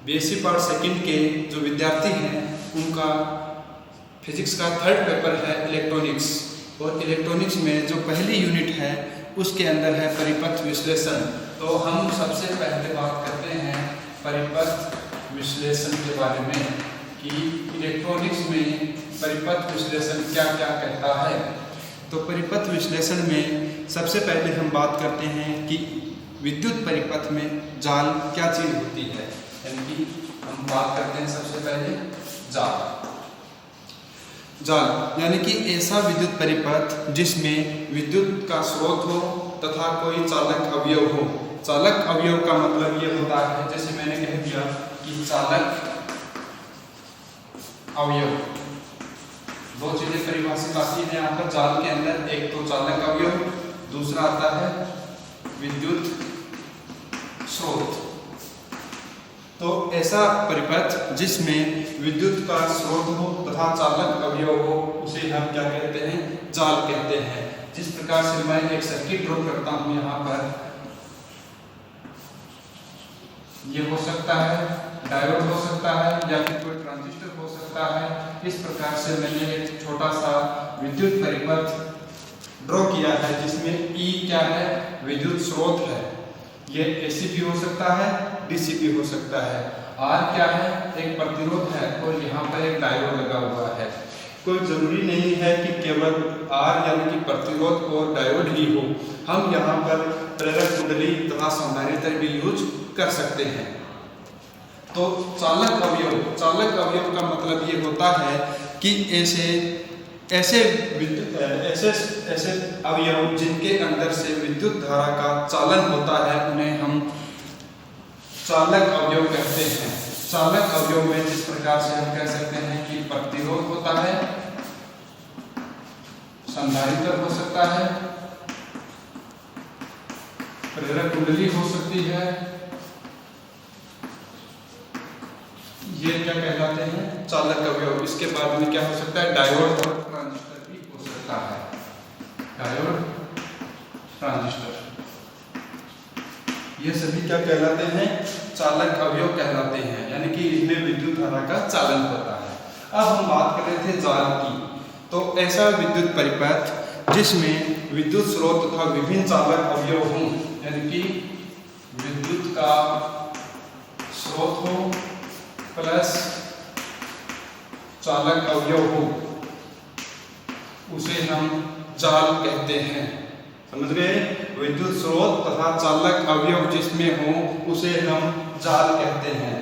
BSc part second के जो विद्यार्थी हैं उनका फिजिक्स का थर्ड पेपर है इलेक्ट्रॉनिक्स, और इलेक्ट्रॉनिक्स में जो पहली यूनिट है उसके अंदर है परिपथ विश्लेषण। तो हम सबसे पहले बात करते हैं परिपथ विश्लेषण के बारे में कि इलेक्ट्रॉनिक्स में परिपथ विश्लेषण क्या क्या कहता है। तो परिपथ विश्लेषण में सबसे पहले हम बात करते हैं कि विद्युत परिपथ में जाल क्या चीज़ होती है, यानी कि हम बात करते हैं सबसे पहले जाल यानी कि ऐसा विद्युत परिपथ जिसमें विद्युत का स्रोत हो तथा कोई चालक अवयव हो। चालक अवयव का मतलब ये होता है, जैसे मैंने कह दिया कि चालक अवयव, दो चीजें परिभाषित आती है यहाँ पर जाल के अंदर, एक तो चालक अवयव, दूसरा आता है विद्युत स्रोत। तो ऐसा परिपथ जिसमें विद्युत का स्रोत हो तथा चालक अवयव हो उसे हम क्या कहते हैं, जाल कहते हैं। जिस प्रकार से मैं एक सर्किट ड्रॉ करता हूं यहाँ पर, ये हो सकता है डायोड हो सकता है या फिर कोई ट्रांजिस्टर हो सकता है। इस प्रकार से मैंने एक छोटा सा विद्युत परिपथ ड्रॉ किया है जिसमें E क्या है, विद्युत स्रोत है। ये AC भी हो सकता है, DC भी हो सकता है। R क्या है, एक प्रतिरोध है, और यहाँ पर एक डायोड लगा हुआ है। कोई जरूरी नहीं है कि केवल R यानी कि प्रतिरोध और डायोड ही हो, हम यहाँ पर प्रेरक कुंडली तथा संधारित्र भी यूज कर सकते हैं। तो चालक अवयव का मतलब ये होता है कि ऐसे अवयव जिनके अंदर से विद्युत धारा का चालन होता है उन्हें हम चालक अवयव कहते हैं। चालक अवयव में जिस प्रकार से हम कह सकते हैं कि प्रतिरोध होता है, संधारित्र हो सकता है, प्रेरक कुंडली हो सकती है, ये क्या कहलाते हैं, चालक अवयव। इसके बाद में क्या हो सकता है, डायोड और ट्रांजिस्टर भी हो सकता है, डायोड ट्रांजिस्टर, ये सभी क्या कहलाते हैं, चालक अवयव कहलाते हैं, यानी कि इनमें विद्युत धारा का चालन होता है। अब हम बात कर रहे थे जाल की। तो ऐसा विद्युत परिपथ जिसमें विद्युत स्रोत तथा विभिन्न चालक अवयव हों, यानी कि विद्युत का स्रोत हो प्लस चालक अवयव हो, उसे हम जाल कहते हैं। समझ गए, विद्युत स्रोत तथा चालक अवयव जिसमें हो उसे हम जाल कहते हैं।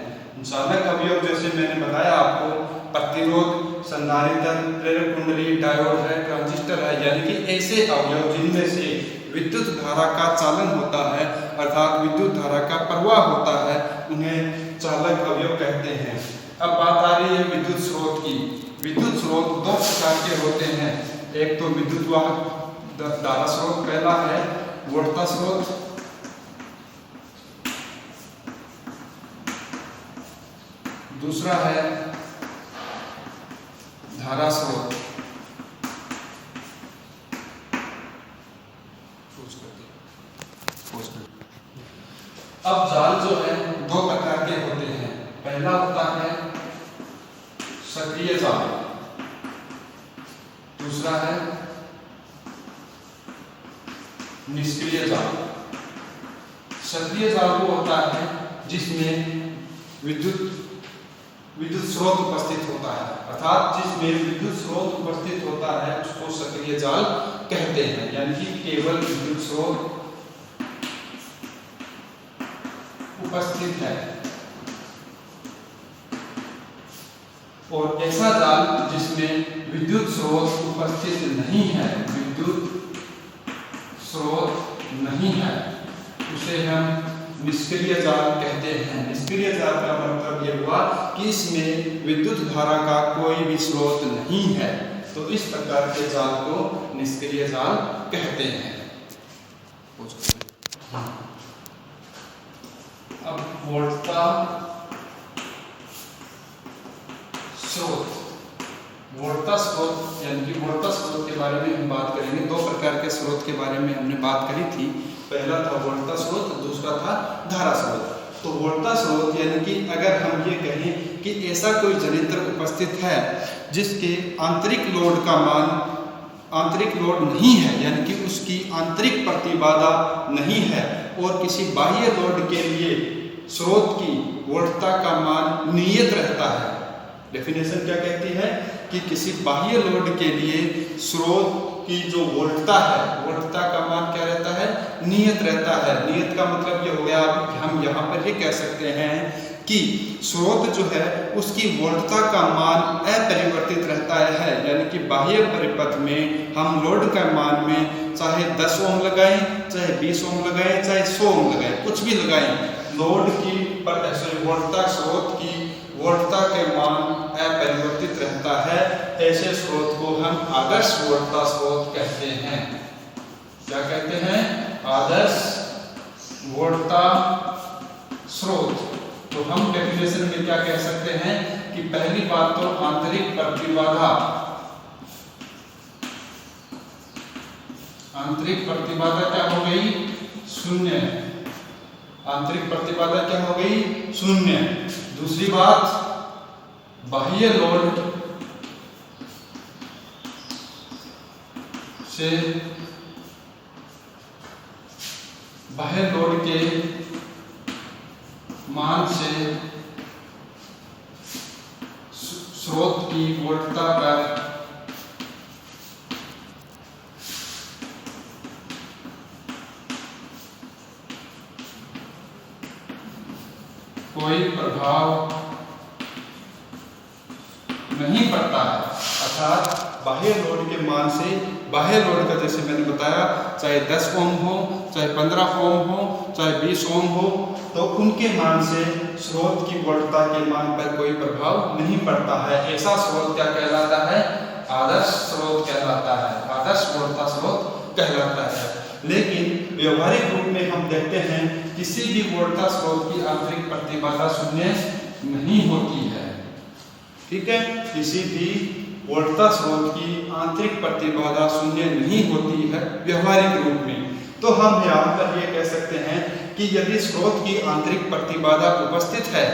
चालक अवयव जैसे मैंने बताया आपको, प्रतिरोध, संधारित्र, प्रेरक कुंडली, डायोड है, ट्रांजिस्टर है, यानी कि ऐसे अवयव जिनमें से विद्युत धारा का चालन होता है अर्थात विद्युत धारा का प्रवाह होता है, उन्हें चालक अवयव कहते हैं। अब बात आ रही है विद्युत स्रोत की। विद्युत स्रोत दो प्रकार के होते हैं, एक तो विद्युत वाहक धारा स्रोत, पहला है वोल्टा स्रोत, दूसरा है धारा स्रोत। अब जाल जो है दो प्रकार के होते हैं, पहला होता है सक्रिय जाल, दूसरा है निष्क्रिय जाल। सक्रिय जाल वो होता है जिसमें विद्युत स्रोत उपस्थित होता है, अर्थात जिसमें विद्युत स्रोत उपस्थित होता है उसको सक्रिय जाल कहते हैं, यानी कि केवल विद्युत स्रोत उपस्थित है। और ऐसा जाल जिसमें विद्युत स्रोत उपस्थित नहीं है, विद्युत स्रोत नहीं है, उसे हम निष्क्रिय जाल कहते हैं। निष्क्रिय जाल का मतलब ये हुआ कि इसमें विद्युत धारा का कोई भी स्रोत नहीं है, तो इस प्रकार के जाल को निष्क्रिय जाल कहते हैं। अब वोल्टा स्रोत यानी कि वोल्टा स्रोत के बारे में हम बात करेंगे। दो प्रकार के स्रोत के बारे में हमने बात करी थी, पहला था वोल्टा स्रोत, दूसरा था धारा स्रोत। तो वोल्टता स्रोत यानी कि अगर हम ये कहें कि ऐसा कोई जनित्र उपस्थित है जिसके आंतरिक लोड का मान आंतरिक लोड नहीं है, यानी कि उसकी आंतरिक प्रतिबाधा नहीं है और किसी बाह्य लोड के लिए स्रोत की वोल्टता का मान नियत रहता है। डेफिनेशन क्या कहती है कि किसी बाह्य लोड के लिए स्रोत की जो वोल्टता है, वोल्टता का मान क्या रहता है, नियत रहता है। नियत का मतलब ये हो गया, हम यहाँ पर ये कह सकते हैं कि स्रोत जो है उसकी वोल्टता का मान अपरिवर्तित रहता है, यानी कि बाह्य परिपथ में हम लोड का मान में चाहे 10 ओम लगाएं, चाहे 20 ओम लगाएं, चाहे 100 ओम लगाएं, कुछ भी लगाएं, लोड की वोल्टता स्रोत की वोल्टता के मान अपरिवर्तित रहता है। ऐसे स्रोत को हम आदर्श वोल्टता स्रोत कहते हैं। क्या कहते हैं? आदर्श वोल्टता स्रोत। तो हम डेफिनेशन में क्या कह सकते हैं कि पहली बात तो आंतरिक प्रतिबाधा, आंतरिक प्रतिबाधा क्या हो गई? शून्य। आंतरिक प्रतिबाधा क्या हो गई? शून्य। दूसरी बात, बाह्य लोड से बाह्य लोड के मान से स्रोत की वोल्टता पर कोई प्रभाव नहीं पड़ता है। अर्थात बाह्य लोड के मान से, बाह्य लोड का जैसे मैंने बताया, चाहे 10 ओम हो, चाहे 15 ओम हो, चाहे 20 ओम हो, तो उनके मान से स्रोत की वोल्टता के मान पर कोई प्रभाव नहीं पड़ता है। ऐसा स्रोत क्या कहलाता है? आदर्श स्रोत कहलाता है, आदर्श वोल्टता स्रोत कहलाता है। लेकिन व्यवहारिक रूप में हम देखते हैं किसी भी वोल्टता स्रोत की आंतरिक प्रतिबाधा शून्य नहीं होती है। ठीक है, किसी भी वोल्टता स्रोत की आंतरिक प्रतिबाधा शून्य नहीं होती है व्यवहारिक रूप में। तो हम यहाँ पर यह कह सकते हैं कि यदि स्रोत की आंतरिक प्रतिबाधा उपस्थित है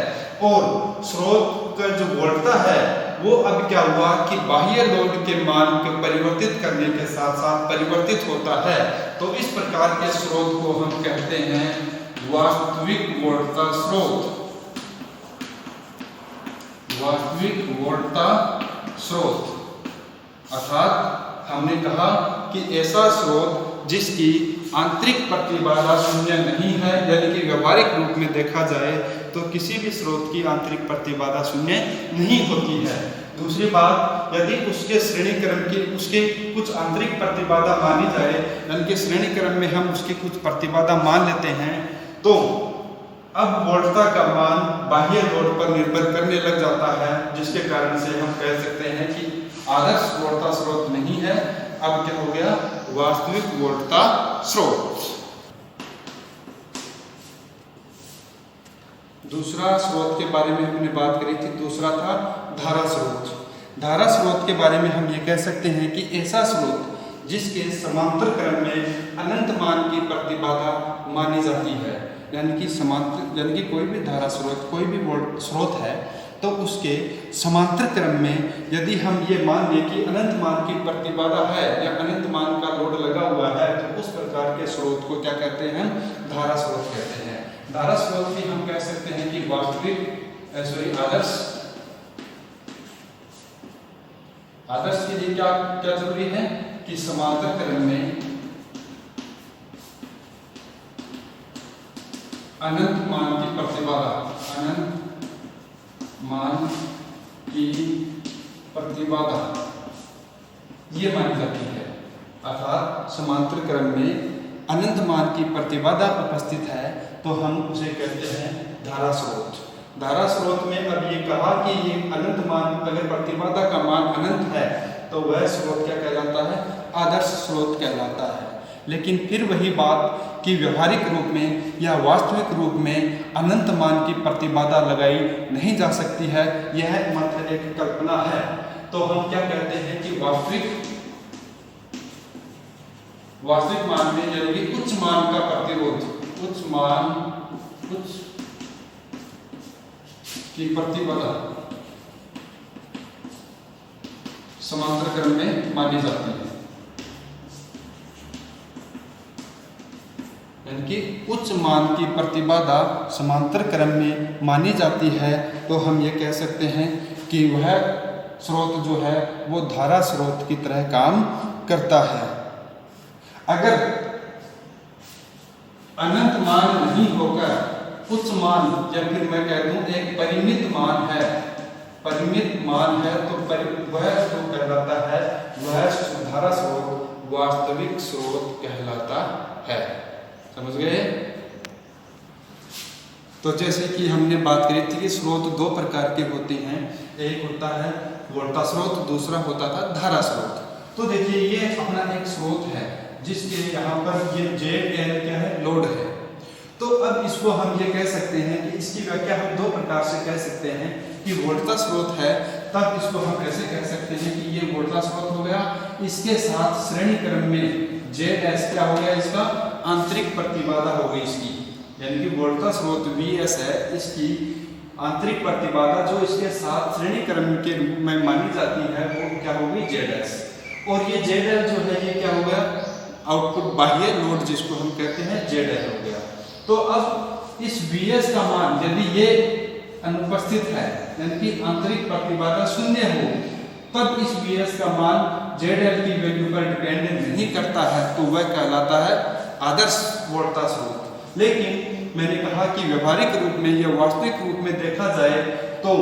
और स्रोत का जो वोल्टता है वो अब क्या हुआ कि बाह्य लोड के मान को परिवर्तित करने के साथ साथ परिवर्तित होता है, तो इस प्रकार के स्रोत को हम कहते हैं वास्तविक वोल्टता स्रोत। वास्तविक वोल्टता स्रोत अर्थात हमने कहा कि ऐसा स्रोत जिसकी आंतरिक प्रतिबाधा शून्य नहीं है, यानी कि व्यवहारिक रूप में देखा जाए तो किसी भी स्रोत की आंतरिक प्रतिबाधा शून्य नहीं होती है। दूसरी बात, यदि उसके श्रेणी क्रम की उसके कुछ आंतरिक प्रतिबाधा मानी जाए, यानी कि श्रेणी क्रम में हम उसकी कुछ प्रतिबाधा मान लेते हैं, तो अब वोल्टता का मान बाह्य लोड पर निर्भर करने लग जाता है, जिसके कारण से हम कह सकते हैं कि आदर्श वोल्टता स्रोत नहीं है, अब क्या हो गया? वास्तविक वोल्टता स्रोत। दूसरा स्रोत के बारे में हमने बात करी थी, दूसरा था धारा स्रोत। धारा स्रोत के बारे में हम ये कह सकते हैं कि ऐसा स्रोत जिसके समांतर क्रम में अनंत मान की प्रतिबाधा मानी जाती है, यानी कि समांतर, यानी कि कोई भी धारा स्रोत, कोई भी वोल्ट स्रोत है, तो उसके समांतर क्रम में यदि हम ये मान लें कि अनंत मान की प्रतिबाधा है या अनंत मान का लोड लगा हुआ है, तो उस प्रकार के स्रोत को क्या कहते हैं? धारा स्रोत कहते हैं। धारा स्रोत भी हम कह सकते हैं कि वास्तविक आदर्श के लिए क्या क्या जरूरी है कि समांतर क्रम में अनंत मान की प्रतिबाधा, अनंत मान की प्रतिबाधा ये मानी जाती है। अर्थात समांतर क्रम में अनंत मान की प्रतिबाधा उपस्थित है तो हम उसे कहते हैं धारा स्रोत। धारा स्रोत में अब ये कहा कि ये अनंत मान, अगर प्रतिबाधा का मान अनंत है तो वह स्रोत क्या कहलाता है? आदर्श स्रोत कहलाता है। लेकिन फिर वही बात कि व्यवहारिक रूप में या वास्तविक रूप में अनंत मान की प्रतिबाधा लगाई नहीं जा सकती है, यह मात्र एक कल्पना है। तो हम क्या कहते हैं कि वास्तविक मान में, यानी कि उच्च मान का प्रतिरोध, उच्च की प्रतिबाधा समांतर क्रम में मानी जाती है, यानी कि उच्च मान की प्रतिबाधा समांतर क्रम में मानी जाती है, तो हम ये कह सकते हैं कि वह स्रोत जो है वो धारा स्रोत की तरह काम करता है। अगर अनंत मान नहीं होकर उच्च मान, या फिर मैं कह दूं एक परिमित मान है, तो वह जो कहलाता है वह धारा स्रोत वास्तविक स्रोत कहलाता है। समझ गए? तो जैसे कि हमने बात करी थी कि स्रोत दो प्रकार के होते हैं, एक होता है वोल्टा स्रोत, दूसरा होता था धारा स्रोत। तो देखिए ये अपना एक स्रोत है जिसके यहाँ पर ये ZL क्या है, लोड है। तो अब इसको हम ये कह सकते हैं कि इसकी व्याख्या हम दो प्रकार से कह सकते हैं कि वोल्टा स्रोत है, तब इसको हम ऐसे कह सकते हैं कि ये वोल्टा स्रोत हो गया, इसके साथ श्रेणी क्रम में ZS क्या हो गया, इसका आंतरिक प्रतिबाधा हो गई इसकी, यानी कि वोल्टा स्रोत VS है, इसकी आंतरिक प्रतिबाधा जो इसके साथ श्रेणी क्रम के रूप में मानी जाती है वो क्या होगी, ZS। और ये ZL जो है ये क्या हो गया, आउटपुट बाह्य लोड जिसको हम कहते हैं ZL हो गया। तो अब इस VS का मान यदि ये अनुपस्थित है, यानी कि आंतरिक प्रतिबाधा शून्य हो, तब इस VS का मान ZL की वैल्यू पर डिपेंड नहीं करता है, तो वह कहलाता है आदर्श वोल्टा स्रोत। लेकिन मैंने कहा कि व्यवहारिक रूप में या वास्तविक रूप में देखा जाए तो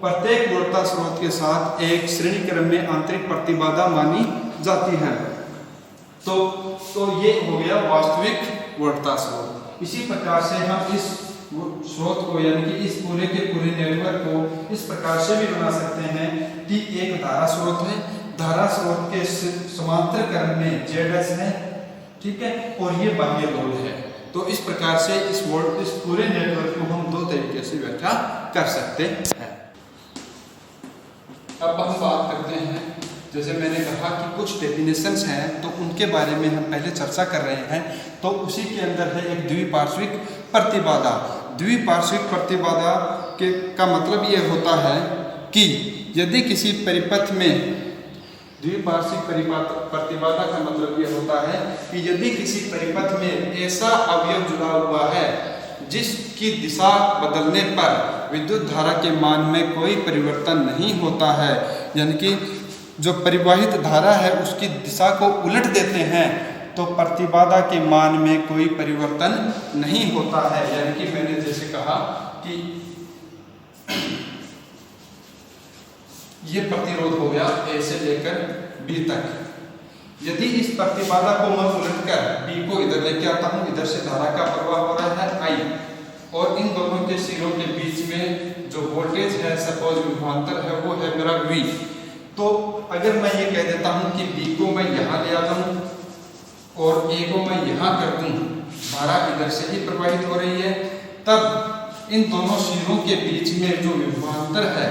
प्रत्येक वोल्टा स्रोत के साथ एक श्रेणी क्रम में आंतरिक प्रतिबाधा मानी जाती है। तो ये हो गया वास्तविक वोल्टा स्रोत। इसी प्रकार से हम इस स्रोत को, यानी कि इस पूरे के पूरे नेटवर्क को इस प्रकार से भी बना सकते हैं कि एक धारा स्रोत है, धारा स्रोत के समांतर क्रम में ZS है, ठीक है, और ये बाह्य लोड है। तो इस प्रकार से इस पूरे नेटवर्क को हम दो तरीके से व्याख्या कर सकते हैं। अब हम बात करते हैं, जैसे मैंने कहा कि कुछ डेफिनेशंस हैं तो उनके बारे में हम पहले चर्चा कर रहे हैं। तो उसी के अंदर है एक द्विपार्श्विक प्रतिबाधा। द्विपार्श्विक प्रतिबाधा का मतलब ये होता है कि यदि किसी परिपथ में, द्विपार्श्विक प्रतिबाधा का मतलब ये होता है कि यदि किसी परिपथ में ऐसा अवयव जुड़ा हुआ है जिसकी दिशा बदलने पर विद्युत धारा के मान में कोई परिवर्तन नहीं होता है, यानी कि जो परिवाहित धारा है उसकी दिशा को उलट देते हैं, तो प्रतिबाधा के मान में कोई परिवर्तन नहीं होता है। यानी कि मैंने जैसे कहा कि ये प्रतिरोध हो गया A से लेकर B तक। यदि इस प्रतिबाधा को मैं उलटकर B को इधर लेके आता हूँ, इधर से धारा का प्रवाह हो रहा है I, और इन दोनों के सिरों के बीच में जो वोल्टेज है, सपोज विभवांतर है, वो है मेरा V। तो अगर मैं ये कह देता हूँ कि B को मैं यहाँ ले आता हूँ और A को मैं यहाँ कर दूँ, धारा इधर से ही प्रवाहित हो रही है, तब इन दोनों सिरों के बीच में जो विभवांतर है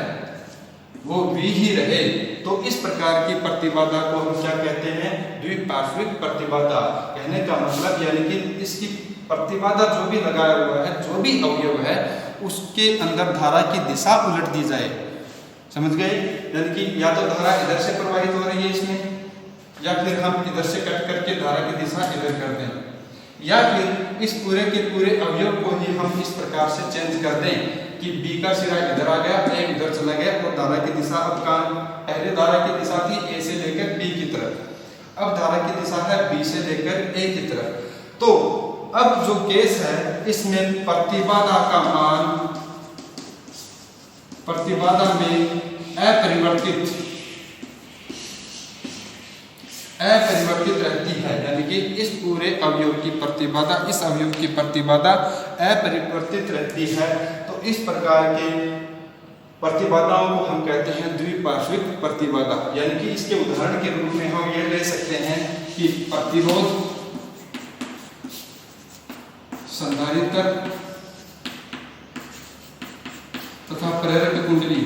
वो V ही रहे, तो इस प्रकार की प्रतिबाधा को हम क्या कहते हैं, द्विपार्श्विक प्रतिबाधा। कहने का मतलब यानी कि इसकी प्रतिबाधा जो भी लगाया हुआ है, जो भी अवयव है, उसके अंदर धारा की दिशा उलट दी जाए। समझ गए? यानी कि या तो धारा इधर से प्रवाहित हो रही है इसमें, या फिर हम इधर से कट करके धारा की दिशा इधर कर दें, या फिर इस पूरे के पूरे अवयव को ही हम इस प्रकार से चेंज कर दें कि B का सिरा इधर आ गया, A इधर चला गया, और धारा की दिशा अब कहाँ, पहले धारा की दिशा थी A से लेकर B की तरफ, अब धारा की दिशा है B से लेकर A की तरफ। तो अब जो केस है इसमें प्रतिबाधा का मान, प्रतिबाधा में अपरिवर्तित रहती है, यानी कि इस पूरे अवयव की प्रतिबाधा, इस अवयव की प्रतिबाधा अपरिवर्तित रहती है। तो इस प्रकार के प्रतिबाधाओं को हम कहते हैं द्विपार्श्विक प्रतिबाधा। यानी कि इसके उदाहरण के रूप में हम ये ले सकते हैं कि प्रतिरोध, संधारित्र तथा प्रेरक कुंडली,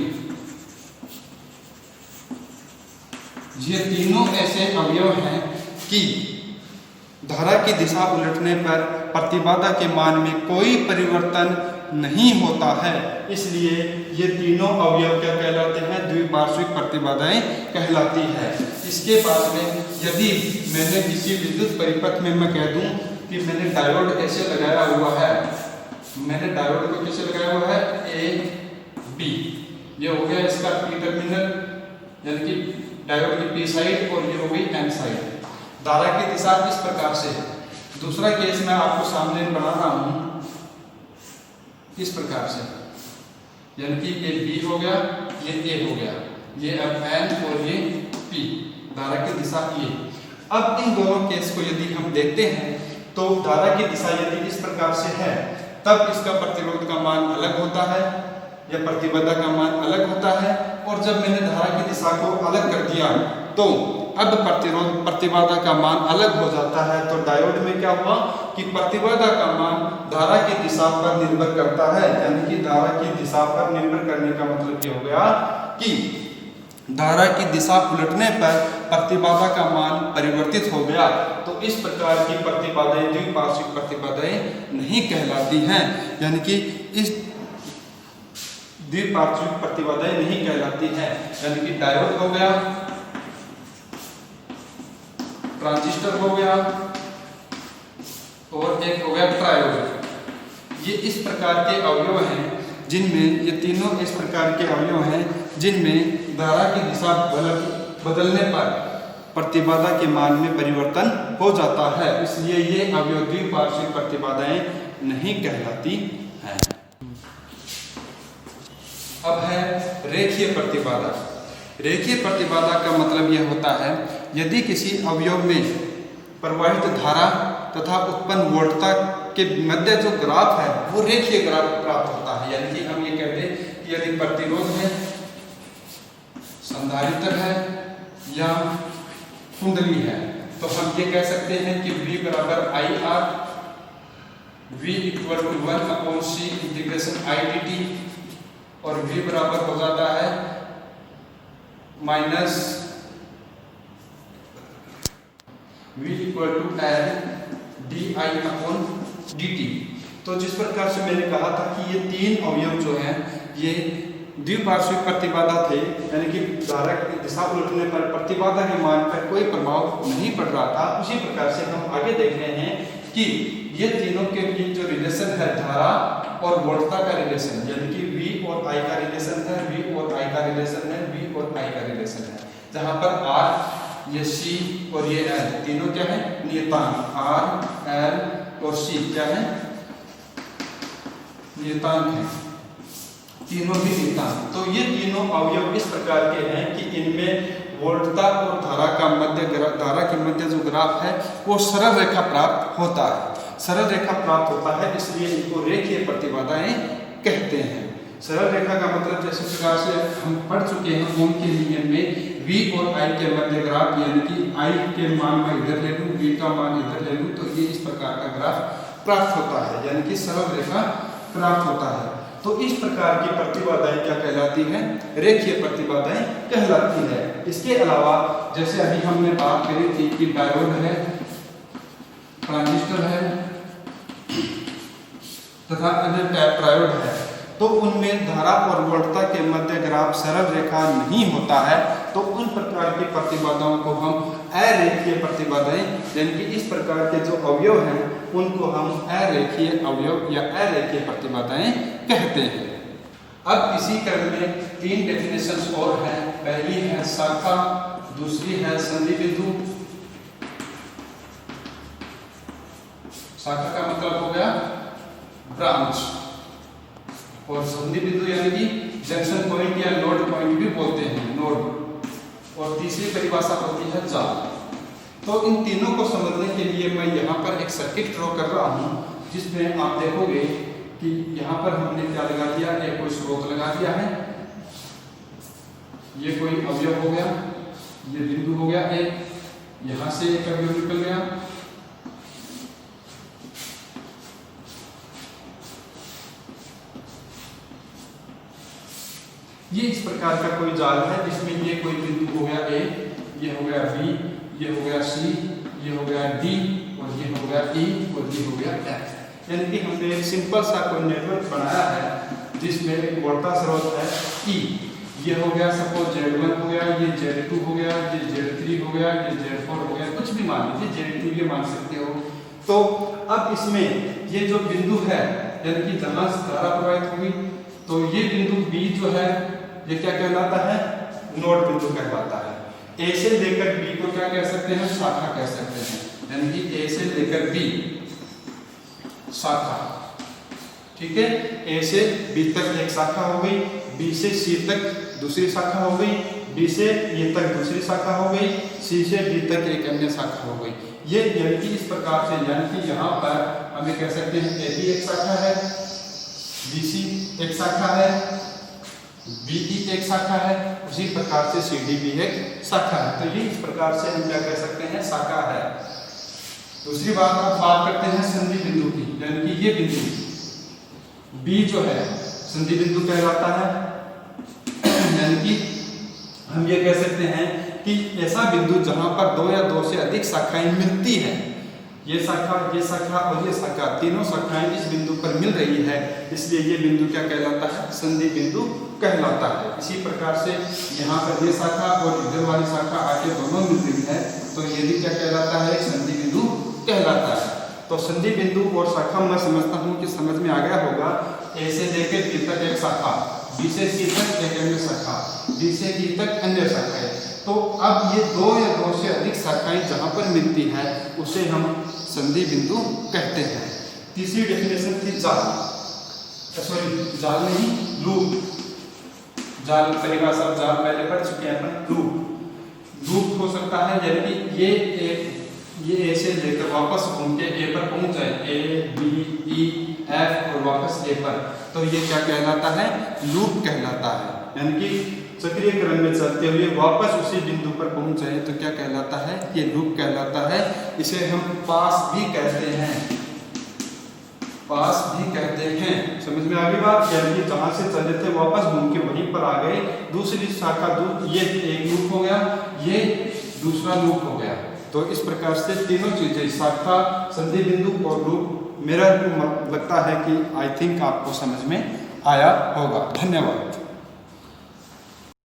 ये तीनों ऐसे अवयव हैं कि धारा की दिशा उलटने पर प्रतिबाधा के मान में कोई परिवर्तन नहीं होता है। इसलिए ये तीनों अवयव क्या कहलाते हैं? द्विपार्श्विक प्रतिबाधाएं कहलाती है। इसके बाद में यदि मैंने किसी विद्युत परिपथ में मैं कह दूं कि मैंने डायोड ऐसे लगाया हुआ है, मैंने डायोड को कैसे लगाया हुआ है? ए बी, ये हो गया इसका पी टर्मिनल यानी कि डायोड की पी साइड और ये हो गई एन साइड। धारा की दिशा इस प्रकार से है। दूसरा केस मैं आपको सामने बना रहा हूं इस प्रकार से, यानी कि ये बी हो गया, ये ए हो गया, ये अब एन और ये पी, धारा की दिशा ये। अब इन दोनों केस को यदि हम देखते हैं तो धारा की दिशा यदि इस प्रकार से है तब इसका प्रतिरोध का मान अलग होता है या प्रतिबाधा का मान अलग होता है। और जब मैंने धारा की दिशा को अलग कर दिया तो अब प्रतिरोध प्रतिबाधा का मान अलग हो जाता है। तो डायोड में क्या हुआ कि प्रतिबाधा का मान धारा की दिशा पर निर्भर करता है, यानी कि धारा की दिशा पर निर्भर करने का मतलब ये हो गया कि धारा की दिशा उलटने पर प्रतिबाधा का मान परिवर्तित हो गया। तो इस प्रकार की प्रतिबाधाएं द्विपार्श्विक प्रतिबाधाएं नहीं कहलाती हैं, यानी कि इस द्विपार्श्विक प्रतिबाधाएं नहीं कहलाती हैं। यानी कि डायोड हो गया, ट्रांजिस्टर हो गया और एक हो गया ट्रायोड। ये इस प्रकार के अवयव हैं जिनमें ये तीनों इस प्रकार के अवयव हैं जिनमें धारा की दिशा बदलने पर प्रतिबाधा के मान में परिवर्तन हो जाता है। इसलिए ये अवयव द्विपार्श्विक प्रतिबाधाएं नहीं कहलाती हैं। अब है रेखीय प्रतिबाधा। रेखीय प्रतिबाधा का मतलब यह होता है यदि किसी अवयव में प्रवाहित धारा तथा उत्पन्न वोल्टता के मध्य जो ग्राफ है वो रेखीय ग्राफ प्राप्त होता है। यानी कि हम ये कहते हैं कि यदि प्रतिरोध है, संधारित्र है या कुंडली है तो हम ये कह सकते हैं कि V बराबर I R, V equal to 1/c integration I dt और V बराबर हो जाता है minus V equal to L di/dt। तो जिस प्रकार से मैंने कहा था कि ये तीन अवयव जो हैं ये द्विपार्श्विक प्रतिबाधा थे, यानी कि धारा की दिशा उलटने पर प्रतिबाधा के मान पर कोई प्रभाव नहीं पड़ रहा था। उसी प्रकार से हम आगे देख रहे हैं कि ये तीनों के बीच जो रिलेशन है धारा और वोल्टता का रिलेशन, यानी कि V और I का रिलेशन है, V और I का रिलेशन है, V और I का रिलेशन है। जहां पर R, ये C और ये L तीनों क्या है? नियतांक। R, L और C क्या है? नियतांक है, तीनों भी नियतांक। तो ये तीनों अवयव इस प्रकार के हैं कि इनमें वोल्टता और धारा के मध्य जो ग्राफ है वो सरल रेखा प्राप्त होता है। सरल रेखा प्राप्त होता है इसलिए इनको रेखीय प्रतिबाधाएं कहते हैं। सरल रेखा का मतलब जैसे प्रकार से हम पढ़ चुके हैं ओम के नियम में V और I के मध्य ग्राफ, यानी कि I के मान मैं इधर ले लूं, V का मान इधर ले लूं तो ये इस प्रकार का ग्राफ प्राप्त होता है, यानी कि सरल रेखा प्राप्त होता है। तो इस प्रकार की प्रतिबाधाएं क्या कहलाती हैं? रेखीय प्रतिबाधाएं कहलाती है। इसके अलावा जैसे अभी हमने बात करी थी कि डायोड है, ट्रांजिस्टर है तथा अन्य ट्रायोड है, तो उनमें धारा और वोल्टता के मध्य ग्राफ सरल रेखा नहीं होता है। तो उन प्रकार की प्रतिबाधाओं को हम अरेखीय प्रतिबाधाएं, यानी कि इस प्रकार के जो अवयव हैं उनको हम अरेखीय अवयव या अरेखीय प्रतिबाधाएं कहते हैं। अब इसी क्रम में तीन डेफिनेशंस और हैं। पहली है शाखा, दूसरी है संधि बिंदु। शाखा का मतलब हो गया ब्रांच और संधि बिंदु यानी कि जंक्शन पॉइंट या नोड पॉइंट भी बोलते हैं, नोड। और तीसरी परिभाषा होती है जाल। तो इन तीनों को समझने के लिए मैं यहाँ पर एक सर्किट ड्रॉ कर रहा हूँ जिसमें आप देखोगे कि यहाँ पर हमने क्या लगा दिया, एक कोई स्रोत लगा दिया है, ये कोई अवयव हो गया, ये बिंदु हो गया एक, यहाँ से एक अवयव निकल गया, ये इस प्रकार का कोई जाल है जिसमें ये कोई बिंदु हो गया A, ये हो गया B, ये हो गया C, ये हो गया D और ये हो गया E और ये हो गया F। यानी कि हमने एक सिंपल सा कोई नेटवर्क बनाया है जिसमें एक बढ़ता स्रोत है E, ये हो गया सपोज Z1 हो गया, ये Z2 हो गया, ये Z3 हो गया, ये Z4 हो गया, कुछ भी मान लीजिए, Z2 ये मान सकते हो। तो अब इसमें ये जो बिंदु है यानी कि जहां से धारा प्रवाहित हुई, तो ये बिंदु B जो है ये क्या कहलाता है, नोड बिंदु कहलाता है। A से लेकर B को क्या कह सकते हैं, शाखा कह सकते हैं, यानी कि A से लेकर B शाखा, ठीक है। A से B तक एक शाखा हो गई, B से C तक दूसरी शाखा हो गई, B से E तक दूसरी शाखा हो गई, C से D तक एक अन्य शाखा हो गई। ये यानी कि इस प्रकार से, यानी कि यहाँ पर हमें कह सकते हैं AB एक शाखा है, BC एक शाखा है, BE एक शाखा है, उसी प्रकार से CD भी एक शाखा है। तो ये इस प्रकार से हम क्या कह सकते हैं, शाखा है। दूसरी बात, अब बात करते हैं संधि बिंदु की, यानी कि ये बिंदु B जो है संधि बिंदु कहलाता है। यानी कि हम ये कह सकते हैं कि ऐसा बिंदु जहां पर दो या दो से अधिक शाखाएं मिलती हैं, ये शाखा और ये शाखा, तीनों शाखाएं इस बिंदु पर मिल रही है, इसलिए ये बिंदु क्या कहलाता है, संधि बिंदु कहलाता है। इसी प्रकार से यहाँ पर ये शाखा और इधर वाली शाखा आगे दोनों मिल रही है, तो ये भी क्या कहलाता है, संधि बिंदु कहलाता है। तो संधि बिंदु और शाखा मैं समझता हूँ कि समझ में आ गया होगा। A से लेकर B तक एक शाखा, B से C तक एक अन्य शाखा, D से E तक अन्य शाखाएं। तो अब ये दो या दो से अधिक शाखाएं जहां पर मिलती है उसे हम संधि बिंदु कहते हैं। तीसरी डेफिनेशन थी जाल, जाल नहीं, लूप। जाल परिभाषा, जाल पहले पढ़ चुके हैं अपन। लूप हो सकता है, यानी कि ये A से लेकर वापस घूम के A पर पहुंच जाए, A, B, E, F और वापस A पर, तो ये क्या कहलाता है, लूप कहलाता है। यानी कि चक्रीय क्रम में चलते हुए वापस उसी बिंदु पर पहुंच जाए तो क्या कहलाता है, ये लूप कहलाता है। इसे हम पास भी कहते हैं, पास भी कहते हैं। समझ में आ गई बात, यानी कि जहां से चले थे वापस घूम के वहीं पर आ गए, दूसरी शाखा, ये एक लूप हो गया, ये दूसरा लूप हो गया। तो इस प्रकार से तीनों चीजें, शाखा, संधि बिंदु और लूप, मेरा लगता है कि आई थिंक आपको समझ में आया होगा। धन्यवाद।